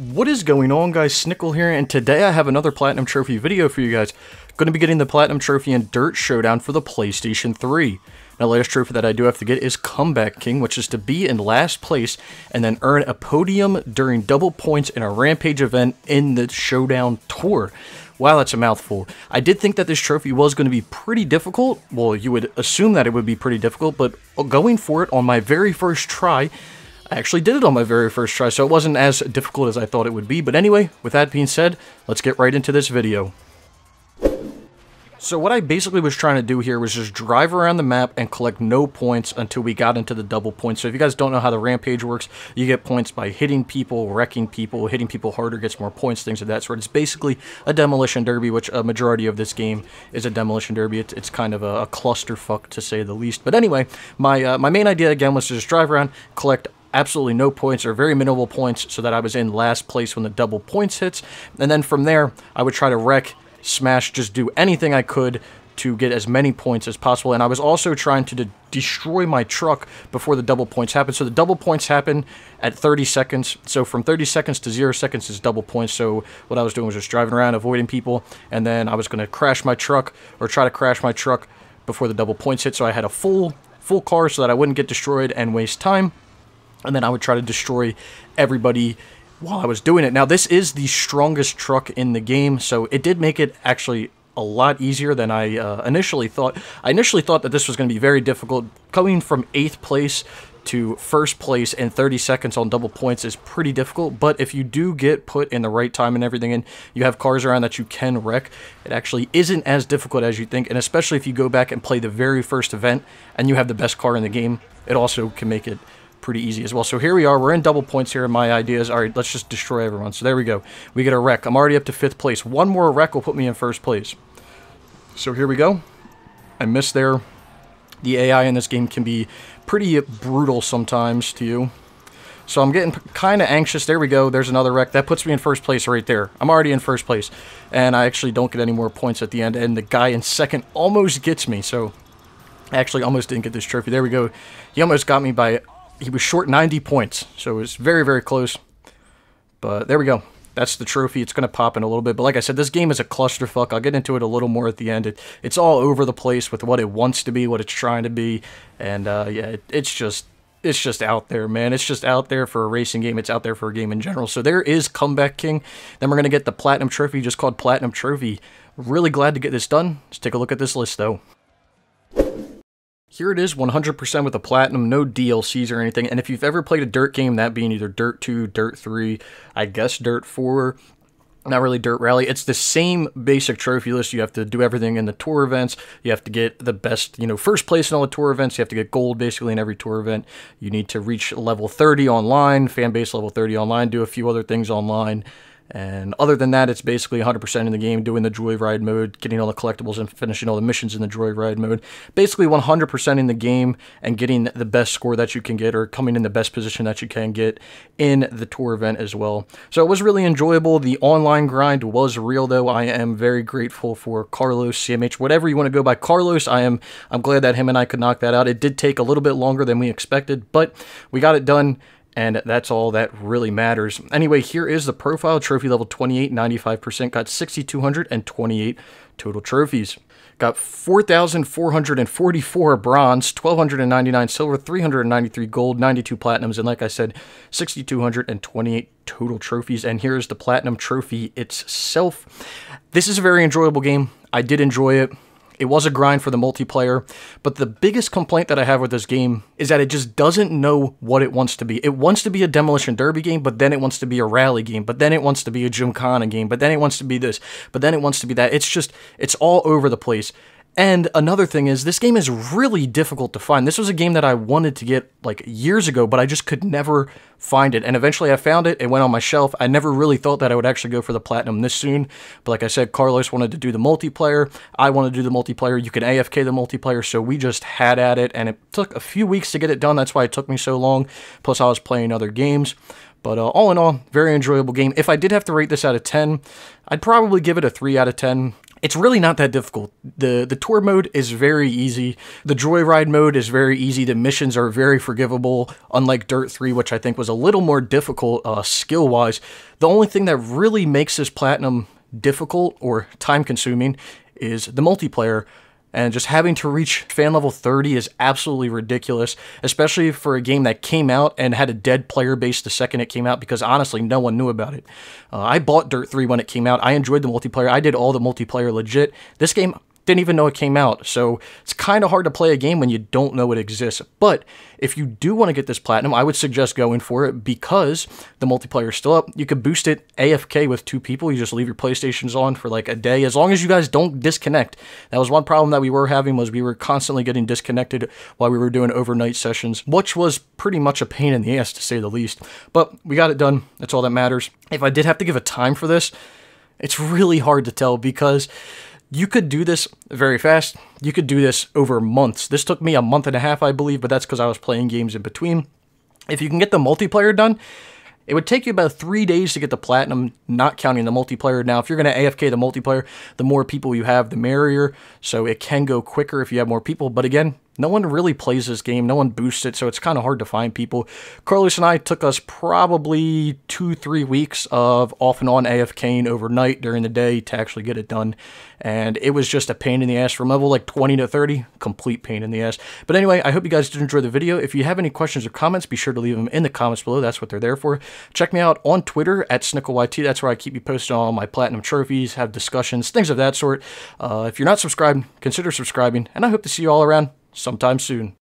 What is going on, guys? Snickel here, and today I have another Platinum Trophy video for you guys. Going to be getting the Platinum Trophy in DiRT Showdown for the PlayStation 3. Now, the latest trophy that I do have to get is Comeback King, which is to be in last place and then earn a podium during double points in a Rampage event in the Showdown Tour. Wow, that's a mouthful. I did think that this trophy was going to be pretty difficult. Well, you would assume that it would be pretty difficult, but going for it on my very first try, I actually did it on my very first try, so it wasn't as difficult as I thought it would be. But anyway, with that being said, let's get right into this video. So what I basically was trying to do here was just drive around the map and collect no points until we got into the double points. So if you guys don't know how the Rampage works, you get points by hitting people, wrecking people, hitting people harder gets more points, things of that sort. It's basically a demolition derby, which a majority of this game is a demolition derby. It's kind of a clusterfuck, to say the least. But anyway, my main idea again was to just drive around, collect absolutely no points or very minimal points so that I was in last place when the double points hits. And then from there, I would try to wreck, smash, just do anything I could to get as many points as possible. And I was also trying to destroy my truck before the double points happen. So the double points happen at 30 seconds. So from 30 seconds to 0 seconds is double points. So what I was doing was just driving around, avoiding people, and then I was going to crash my truck or try to crash my truck before the double points hit. So I had a full car so that I wouldn't get destroyed and waste time. And then I would try to destroy everybody while I was doing it. Now, this is the strongest truck in the game, so it did make it actually a lot easier than I initially thought. I initially thought that this was going to be very difficult. Coming from 8th place to 1st place in 30 seconds on double points is pretty difficult, but if you do get put in the right time and everything, and you have cars around that you can wreck, it actually isn't as difficult as you think. And especially if you go back and play the very first event and you have the best car in the game, it also can make it pretty easy as well. So here we are, we're in double points here, and my idea is, alright, let's just destroy everyone. So there we go. We get a wreck. I'm already up to 5th place. One more wreck will put me in 1st place. So here we go. I missed there. The AI in this game can be pretty brutal sometimes to you. So I'm getting kind of anxious. There we go. There's another wreck. That puts me in 1st place right there. I'm already in 1st place. And I actually don't get any more points at the end. And the guy in 2nd almost gets me. So I actually almost didn't get this trophy. There we go. He almost got me by... He was short 90 points, so it was very, very close. But there we go. That's the trophy. It's going to pop in a little bit. But like I said, this game is a clusterfuck. I'll get into it a little more at the end. It's all over the place with what it wants to be, what it's trying to be. And yeah, it's just out there, man. It's just out there for a racing game. It's out there for a game in general. So there is Comeback King. Then we're going to get the Platinum Trophy, just called Platinum Trophy. Really glad to get this done. Let's take a look at this list, though. Here it is, 100% with the Platinum, no DLCs or anything. And if you've ever played a DiRT game, that being either DiRT 2, DiRT 3, I guess DiRT 4, not really DiRT Rally, it's the same basic trophy list. You have to do everything in the tour events. You have to get the best, 1st place in all the tour events. You have to get gold basically in every tour event. You need to reach level 30 online, fan base level 30 online, do a few other things online. And other than that, it's basically 100% in the game, doing the Joyride mode, getting all the collectibles and finishing all the missions in the Joyride mode. Basically 100% in the game and getting the best score that you can get, or coming in the best position that you can get in the tour event as well. So it was really enjoyable. The online grind was real, though. I am very grateful for Carlos, CMH, whatever you want to go by. Carlos, I'm glad that him and I could knock that out. It did take a little bit longer than we expected, but we got it done. And that's all that really matters. Anyway, here is the profile. Trophy level 28, 95%. Got 6,228 total trophies. Got 4,444 bronze, 1,299 silver, 393 gold, 92 platinums, and like I said, 6,228 total trophies. And here's the Platinum Trophy itself. This is a very enjoyable game. I did enjoy it. It was a grind for the multiplayer, but the biggest complaint that I have with this game is that it just doesn't know what it wants to be. It wants to be a demolition derby game, but then it wants to be a rally game, but then it wants to be a Gymkhana game, but then it wants to be this, but then it wants to be that. It's all over the place. And another thing is, this game is really difficult to find. This was a game that I wanted to get like years ago, but I just could never find it. And eventually I found it. It went on my shelf. I never really thought that I would actually go for the Platinum this soon. But like I said, Carlos wanted to do the multiplayer. I wanted to do the multiplayer. You can AFK the multiplayer. So we just had at it. And it took a few weeks to get it done. That's why it took me so long. Plus I was playing other games. But all in all, very enjoyable game. If I did have to rate this out of 10, I'd probably give it a 3 out of 10. It's really not that difficult. The tour mode is very easy. The joyride mode is very easy. The missions are very forgivable, unlike Dirt 3, which I think was a little more difficult skill-wise. The only thing that really makes this Platinum difficult or time-consuming is the multiplayer. And just having to reach fan level 30 is absolutely ridiculous, especially for a game that came out and had a dead player base the second it came out, because honestly, no one knew about it. I bought Dirt 3 when it came out. I enjoyed the multiplayer. I did all the multiplayer legit. This game, didn't even know it came out, so it's kind of hard to play a game when you don't know it exists. But if you do want to get this Platinum, I would suggest going for it because the multiplayer is still up. You could boost it AFK with 2 people. You just leave your PlayStations on for like a day, as long as you guys don't disconnect. That was one problem that we were having, was we were constantly getting disconnected while we were doing overnight sessions, which was pretty much a pain in the ass, to say the least. But we got it done. That's all that matters. If I did have to give a time for this, it's really hard to tell, because you could do this very fast. You could do this over months. This took me a month and a half, I believe, but that's because I was playing games in between. If you can get the multiplayer done, it would take you about 3 days to get the Platinum, not counting the multiplayer. Now, if you're going to AFK the multiplayer, the more people you have, the merrier. So it can go quicker if you have more people. But again, no one really plays this game. No one boosts it, so it's kind of hard to find people. Carlos and I took us probably 2-3 weeks of off and on AFKing overnight during the day to actually get it done. And it was just a pain in the ass. From level like 20 to 30, complete pain in the ass. But anyway, I hope you guys did enjoy the video. If you have any questions or comments, be sure to leave them in the comments below. That's what they're there for. Check me out on Twitter at SnickelYT. That's where I keep you posted on all my Platinum trophies, have discussions, things of that sort. If you're not subscribed, consider subscribing. And I hope to see you all around sometime soon.